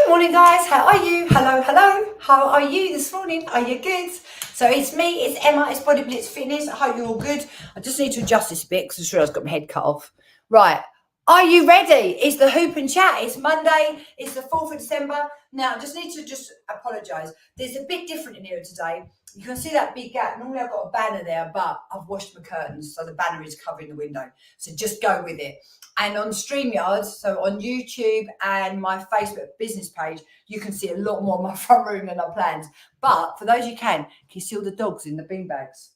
Good morning, guys. How are you? Hello. How are you this morning? Are you good? So it's me, it's Emma, it's Body Blitz Fitness. I hope you're all good. I just need to adjust this a bit because I just realised I've got my head cut off. Right. Are you ready? It's the Hoop and Chat. It's Monday. It's the 4th of December. Now, I just need to apologise. There's a bit different in here today. You can see that big gap. Normally I've got a banner there, but I've washed my curtains, so the banner is covering the window. So just go with it. And on StreamYard, so on YouTube and my Facebook business page, you can see a lot more of my front room than I planned. But for those you can you see all the dogs in the bean bags?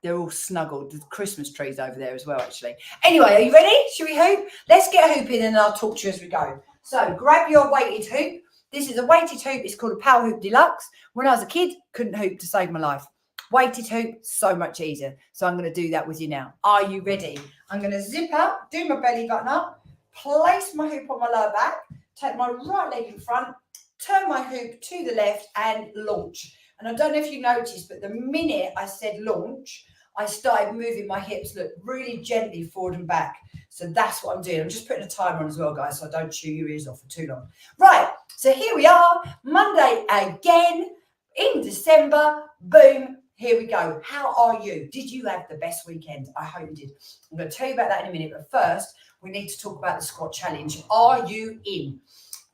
They're all snuggled. The Christmas trees over there as well, actually. Anyway, are you ready? Should we hoop? Let's get hooping and I'll talk to you as we go. So grab your weighted hoop. This is a weighted hoop. It's called a Power Hoop Deluxe. When I was a kid, couldn't hoop to save my life. Weighted hoop, so much easier. So I'm going to do that with you now. Are you ready? I'm going to zip up, do my belly button up, place my hoop on my lower back, take my right leg in front, turn my hoop to the left and launch. And I don't know if you noticed, but the minute I said launch, I started moving my hips, look, really gently forward and back. So that's what I'm doing. I'm just putting a timer on as well, guys, so I don't chew your ears off for too long. Right, so here we are, Monday again in December. Boom. Here we go. How are you? Did you have the best weekend? I hope you did. I'm going to tell you about that in a minute. But first, we need to talk about the squat challenge. Are you in?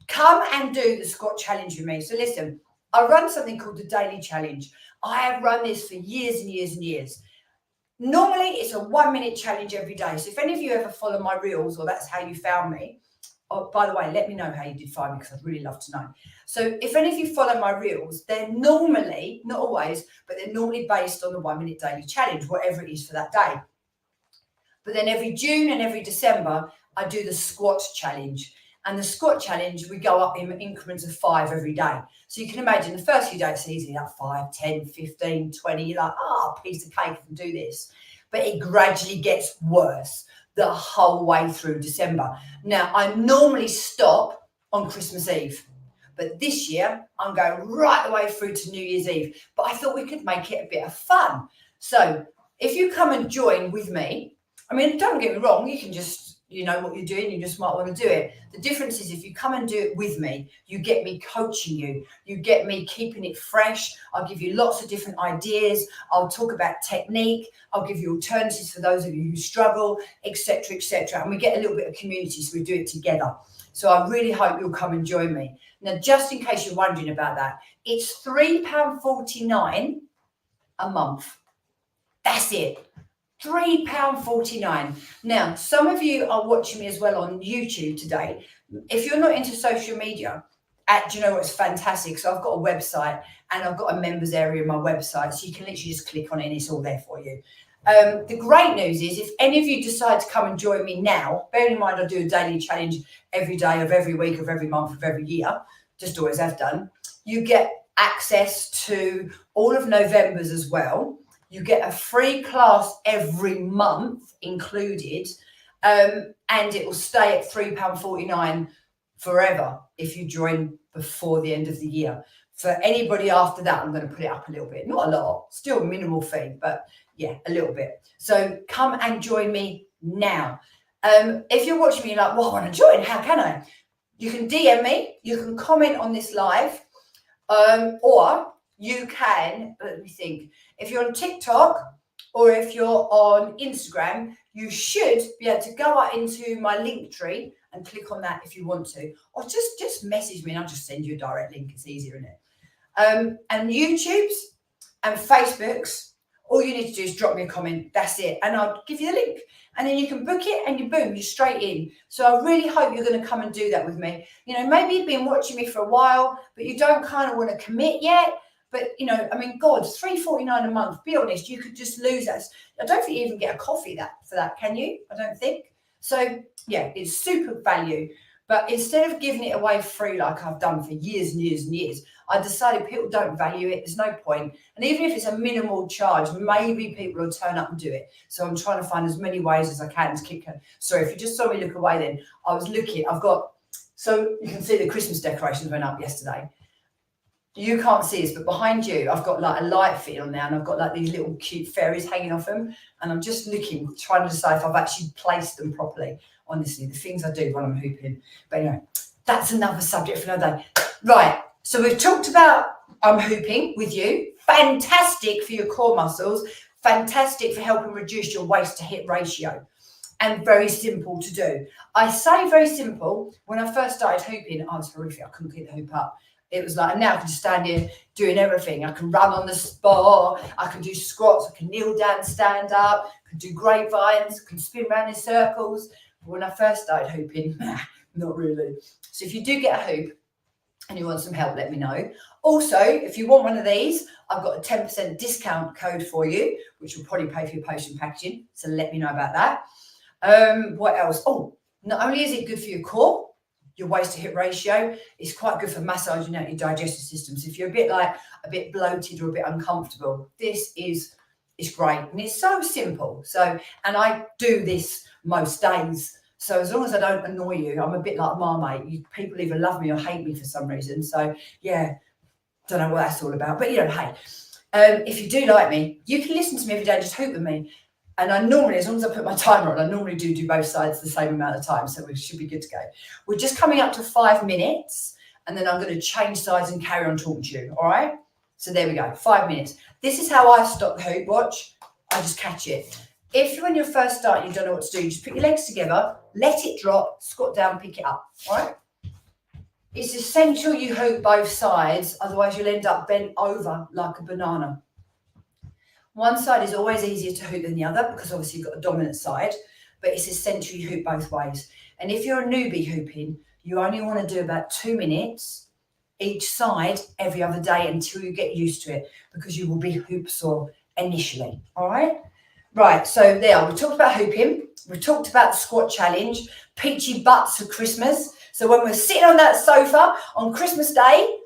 Come and do the squat challenge with me. So listen, I run something called the daily challenge. I have run this for years and years and years. Normally, it's a 1-minute challenge every day. So if any of you ever follow my reels or that's how you found me, oh, by the way, let me know how you did find me because I'd really love to know. So if any of you follow my reels, they're normally, not always, but they're normally based on the 1-minute daily challenge, whatever it is for that day. But then every June and every December, I do the squat challenge. And the squat challenge, we go up in increments of 5 every day. So you can imagine the first few days, it's easy, like 5, 10, 15, 20, you're like, piece of cake, I can do this. But it gradually gets worse the whole way through December. Now, I normally stop on Christmas Eve, but this year I'm going right the way through to New Year's Eve. But I thought we could make it a bit of fun. So if you come and join with me, I mean, don't get me wrong, you can just, you know what you're doing, you just might want to do it. The difference is if you come and do it with me, you get me coaching you, you get me keeping it fresh. I'll give you lots of different ideas. I'll talk about technique. I'll give you alternatives for those of you who struggle, etc., etc. And we get a little bit of community, so we do it together. So I really hope you'll come and join me. Now, just in case you're wondering about that, it's £3.49 a month. That's it. £3.49. Now, some of you are watching me as well on YouTube today. If you're not into social media, do you know what's fantastic? So I've got a website and I've got a members area in my website. So you can literally just click on it and it's all there for you. The great news is if any of you decide to come and join me now, bearing in mind I do a daily challenge every day of every week of every month of every year, just always have done, you get access to all of November's as well. You get a free class every month included, and it will stay at £3.49 forever if you join before the end of the year. For anybody after that, I'm going to put it up a little bit. Not a lot, still minimal fee, but yeah, a little bit. So come and join me now. If you're watching me, you're like, well, I want to join. How can I? You can DM me. You can comment on this live, or you can, let me think, if you're on TikTok or if you're on Instagram, you should be able to go out into my link tree and click on that if you want to. Or just message me and I'll just send you a direct link. It's easier, isn't it? And YouTube's and Facebook's, all you need to do is drop me a comment. That's it. And I'll give you the link. And then you can book it and you're straight in. So I really hope you're going to come and do that with me. You know, maybe you've been watching me for a while, but you don't kind of want to commit yet. But, you know, I mean, God, £3.49 a month, be honest, you could just lose that. I don't think you even get a coffee for that, can you? I don't think. So, yeah, it's super value. But instead of giving it away free like I've done for years and years and years, I decided people don't value it. There's no point. And even if it's a minimal charge, maybe people will turn up and do it. So I'm trying to find as many ways as I can to keep. Sorry, if you just saw me look away then, I was looking. So you can see the Christmas decorations went up yesterday. You can't see this, but behind you, I've got like a light fit on now, and I've got like these little cute fairies hanging off them. And I'm just looking, trying to decide if I've actually placed them properly. Honestly, the things I do when I'm hooping. But anyway, that's another subject for another day. Right, so we've talked about hooping with you. Fantastic for your core muscles, fantastic for helping reduce your waist to hip ratio, and very simple to do. I say very simple. When I first started hooping, I was horrific. I couldn't keep the hoop up. It was like, now I can just stand here doing everything. I can run on the spot, I can do squats, I can kneel down, stand up, I can do grapevines, I can spin around in circles. But when I first started hooping, not really. So if you do get a hoop and you want some help, let me know. Also, if you want one of these, I've got a 10% discount code for you, which will probably pay for your post and packaging. So let me know about that. What else? Oh, not only is it good for your core, your waist to hip ratio, it's quite good for massaging out your digestive system. So if you're a bit bloated or a bit uncomfortable, this is great. And it's so simple. So, and I do this most days. So as long as I don't annoy you, I'm a bit like Marmite. People either love me or hate me for some reason. So yeah, don't know what that's all about. But hey, if you do like me, you can listen to me every day, just hoop with me. And I normally, as long as I put my timer on, I normally do both sides the same amount of time. So we should be good to go. We're just coming up to 5 minutes, and then I'm going to change sides and carry on talking to you. All right. So there we go. 5 minutes. This is how I stop the hoop. Watch. I just catch it. If when you're first starting, you don't know what to do, you just put your legs together, let it drop, squat down, pick it up. All right. It's essential you hoop both sides. Otherwise, you'll end up bent over like a banana. One side is always easier to hoop than the other because obviously you've got a dominant side, but it's essential you hoop both ways. And if you're a newbie hooping, you only want to do about 2 minutes each side every other day until you get used to it, because you will be hoop sore initially. All right. Right. So there, we talked about hooping. We talked about the squat challenge, peachy butts for Christmas. So when we're sitting on that sofa on Christmas Day,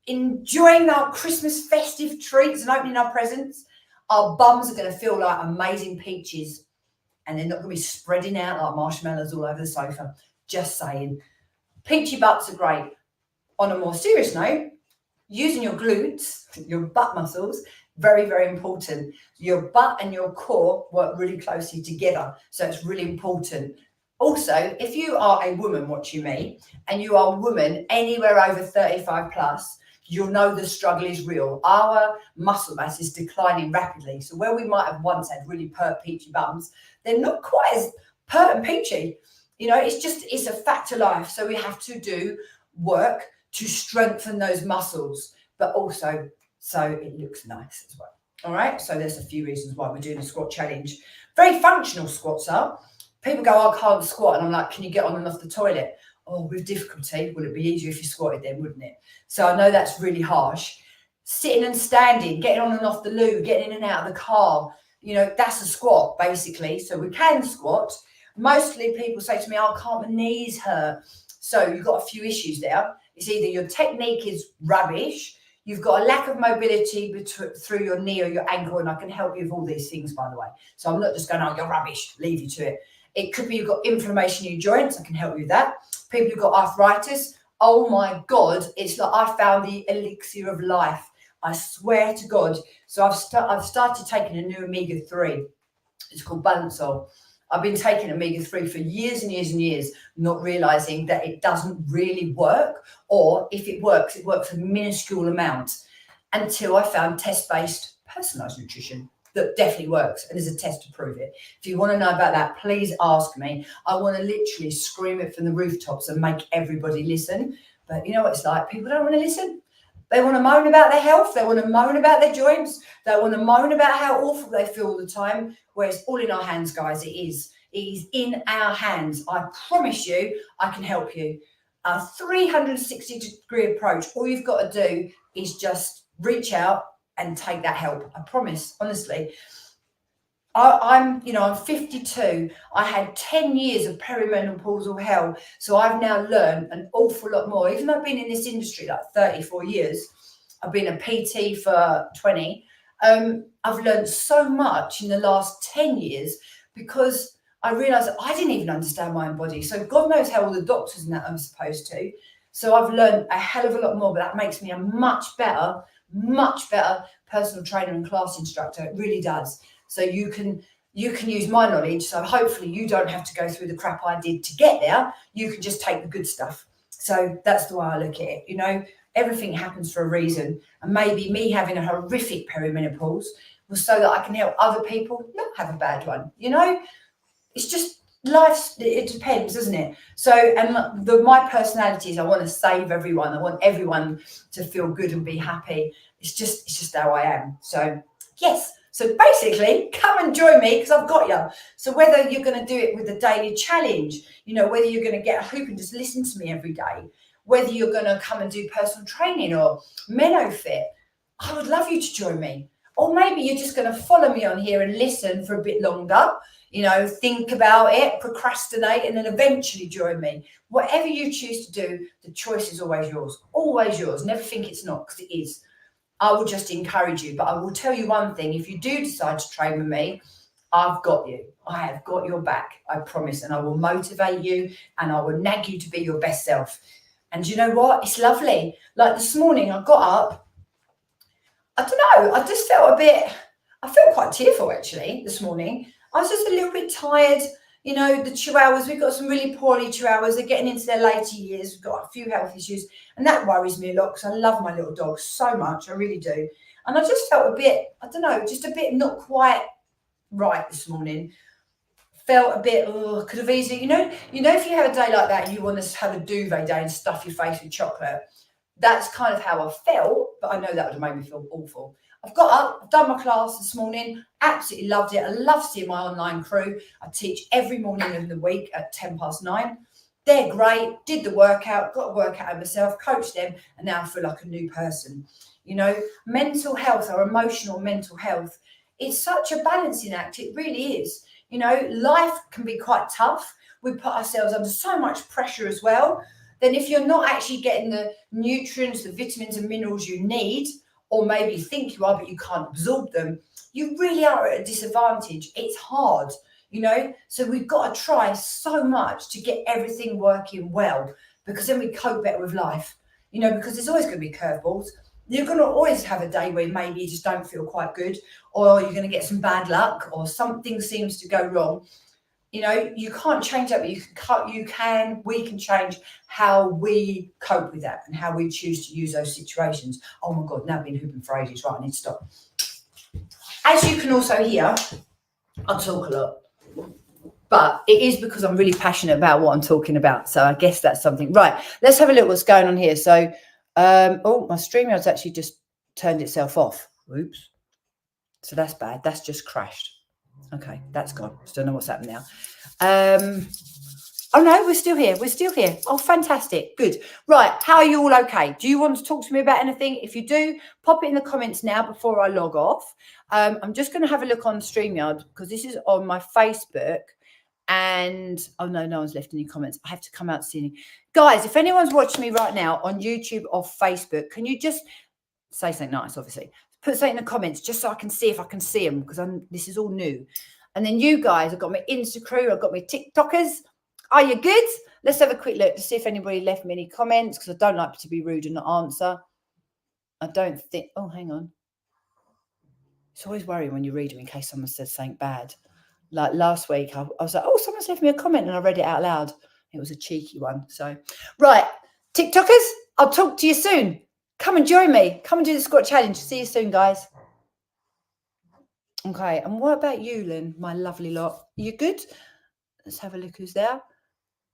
enjoying our Christmas festive treats and opening our presents, our bums are going to feel like amazing peaches, and they're not going to be spreading out like marshmallows all over the sofa. Just saying. Peachy butts are great. On a more serious note, using your glutes, your butt muscles, very, very important. Your butt and your core work really closely together. So it's really important. Also, if you are a woman watching me and you are a woman anywhere over 35 plus, you'll know the struggle is real. Our muscle mass is declining rapidly. So where we might have once had really pert, peachy bums, they're not quite as pert and peachy. It's a fact of life. So we have to do work to strengthen those muscles, but also so it looks nice as well. All right. So there's a few reasons why we're doing a squat challenge. Very functional squats are. People go, I can't squat. And I'm like, can you get on and off the toilet? Oh, with difficulty. Well, it'd be easier if you squatted then, wouldn't it? So I know that's really harsh. Sitting and standing, getting on and off the loo, getting in and out of the car, that's a squat basically. So we can squat. Mostly people say to me, oh, I can't, my knees hurt. So you've got a few issues there. It's either your technique is rubbish, you've got a lack of mobility through your knee or your ankle, and I can help you with all these things, by the way. So I'm not just going, oh, you're rubbish, leave you to it. It could be you've got inflammation in your joints. I can help you with that. People who've got arthritis, oh my God, it's like I found the elixir of life. I swear to God. So I've started taking a new omega-3. It's called Balancol. I've been taking omega-3 for years and years and years, not realizing that it doesn't really work, or if it works a minuscule amount, until I found test-based personalized nutrition that definitely works, and there's a test to prove it. If you want to know about that, please ask me. I want to literally scream it from the rooftops and make everybody listen. But you know what it's like? People don't want to listen. They want to moan about their health. They want to moan about their joints. They want to moan about how awful they feel all the time. Whereas all in our hands, guys, it is. It is in our hands. I promise you, I can help you. A 360-degree approach. All you've got to do is just reach out and take that help. I promise, honestly. I'm 52. I had 10 years of perimenopausal hell. So I've now learned an awful lot more. Even though I've been in this industry like 34 years, I've been a PT for 20. I've learned so much in the last 10 years because I realized that I didn't even understand my own body. So God knows how all the doctors and that I'm supposed to. So I've learned a hell of a lot more, but that makes me a much better personal trainer and class instructor. It really does. So you can use my knowledge. So hopefully you don't have to go through the crap I did to get there. You can just take the good stuff. So that's the way I look at it. everything happens for a reason. And maybe me having a horrific perimenopause was so that I can help other people not have a bad one. You know, it's just life. It depends, doesn't it? So, and my personality is I want to save everyone. I want everyone to feel good and be happy. It's just how I am. So, yes. So basically, come and join me because I've got you. So whether you're going to do it with the daily challenge, you know, whether you're going to get a hoop and just listen to me every day, whether you're going to come and do personal training or MenoFit, I would love you to join me. Or maybe you're just going to follow me on here and listen for a bit longer, you know, think about it, procrastinate, and then eventually join me. Whatever you choose to do, the choice is always yours. Always yours. Never think it's not, because it is. I will just encourage you. But I will tell you one thing. If you do decide to train with me, I've got you. I have got your back, I promise. And I will motivate you and I will nag you to be your best self. And you know what? It's lovely. Like this morning, I got up. I don't know. I just felt I felt quite tearful actually this morning. I was just a little bit tired. You know, the chihuahuas, we've got some really poorly chihuahuas. They're getting into their later years. We've got a few health issues. And that worries me a lot because I love my little dogs so much. I really do. And I just felt a bit, I don't know, just a bit not quite right this morning. Felt a bit, could have easily, you know, if you have a day like that, you want to have a duvet day and stuff your face with chocolate. That's kind of how I felt, but I know that would have made me feel awful. I've got up, I've done my class this morning, absolutely loved it. I love seeing my online crew. I teach every morning of the week at 9:10. They're great, did the workout, got a workout of myself, coached them, and now I feel like a new person. You know, mental health or emotional mental health, it's such a balancing act. It really is. You know, life can be quite tough. We put ourselves under so much pressure as well. Then if you're not actually getting the nutrients, the vitamins and minerals you need, or maybe you think you are, but you can't absorb them, you really are at a disadvantage. It's hard, you know? So we've got to try so much to get everything working well, because then we cope better with life, you know, because there's always going to be curveballs. You're going to always have a day where maybe you just don't feel quite good, or you're going to get some bad luck, or something seems to go wrong. You know, you can't change that, but we can change how we cope with that and how we choose to use those situations. Oh my God, now I've been hooping for ages. Right, I need to stop. As you can also hear, I talk a lot, but it is because I'm really passionate about what I'm talking about. So I guess that's something. Right, let's have a look what's going on here. So, my StreamYard's actually just turned itself off. Oops. So that's bad. That's just crashed. Okay, that's gone. Don't know what's happened now. Oh no, we're still here. We're still here. Oh, fantastic. Good. Right. How are you all okay? Do you want to talk to me about anything? If you do, pop it in the comments now before I log off. I'm just going to have a look on StreamYard because this is on my Facebook. And oh no, no one's left any comments. I have to come out to see you. Guys, if anyone's watching me right now on YouTube or Facebook, can you just say something nice, obviously. Put something in the comments just so I can see if I can see them, because this is all new. And then you guys, I've got my Insta crew, I've got my TikTokers. Are you good? Let's have a quick look to see if anybody left me any comments, because I don't like to be rude and not answer. I don't think, oh, hang on. It's always worrying when you read them in case someone says something bad. Like last week, I was like, oh, someone's left me a comment and I read it out loud. It was a cheeky one. So, right, TikTokers, I'll talk to you soon. Come and join me. Come and do the squat challenge. See you soon, guys. Okay, and what about you, Lynn, my lovely lot? You good? Let's have a look who's there.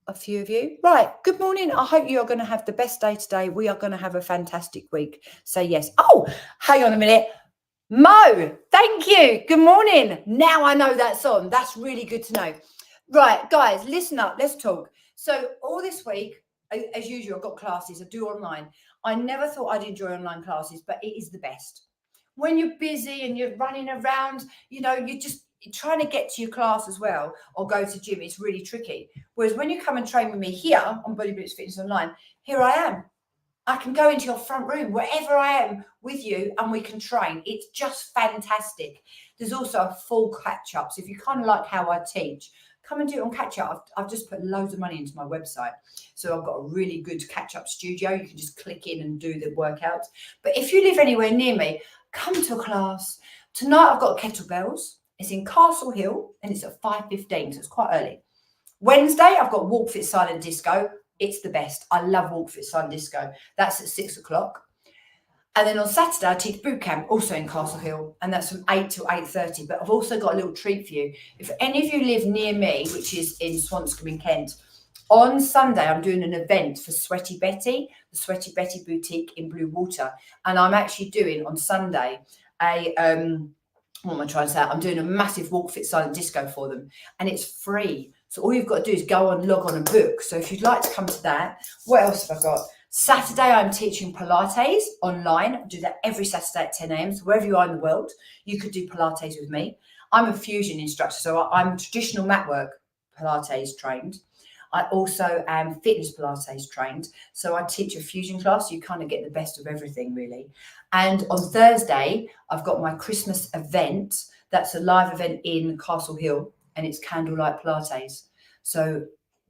A few of you. Right, good morning. I hope you are going to have the best day today. We are going to have a fantastic week. Say yes. Oh, hang on a minute. Mo, thank you. Good morning. Now I know that's on. That's really good to know. Right, guys, listen up. Let's talk. So all this week, as usual, I've got classes. I do online. I never thought I'd enjoy online classes, but it is the best. When you're busy and you're running around, you know, you're just trying to get to your class as well or go to gym. It's really tricky. Whereas when you come and train with me here on Body Blitz Fitness Online, here I am. I can go into your front room, wherever I am with you, and we can train. It's just fantastic. There's also a full catch-up. So if you kind of like how I teach, come and do it on catch-up. I've just put loads of money into my website. So I've got a really good catch-up studio. You can just click in and do the workouts. But if you live anywhere near me, come to a class. Tonight I've got kettlebells. It's in Castle Hill and it's at 5:15, so it's quite early. Wednesday, I've got Walk Fit Silent Disco. It's the best. I love Walk Fit Silent Disco. That's at 6 o'clock. And then on Saturday, I teach boot camp, also in Castle Hill, and that's from 8 till 8:30. But I've also got a little treat for you. If any of you live near me, which is in Swanscombe in Kent, on Sunday, I'm doing an event for Sweaty Betty, the Sweaty Betty Boutique in Blue Water. And I'm actually doing on Sunday what am I trying to say? I'm doing a massive Walk Fit Silent Disco for them, and it's free. So all you've got to do is go on, log on and book. So if you'd like to come to that, what else have I got? Saturday, I'm teaching Pilates online. I do that every Saturday at 10 a.m. So wherever you are in the world, you could do Pilates with me. I'm a fusion instructor, so I'm traditional mat work Pilates trained. I also am fitness Pilates trained. So I teach a fusion class. So you kind of get the best of everything, really. And on Thursday, I've got my Christmas event. That's a live event in Castle Hill, and it's Candlelight Pilates. So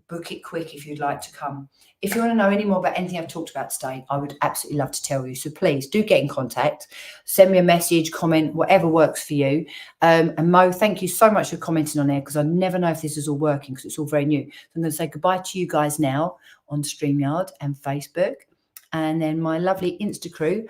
book it quick if you'd like to come. If you want to know any more about anything I've talked about today, I would absolutely love to tell you. So please do get in contact, send me a message, comment, whatever works for you. And Mo, thank you so much for commenting on there, because I never know if this is all working because it's all very new. So I'm going to say goodbye to you guys now on StreamYard and Facebook. And then my lovely Insta crew,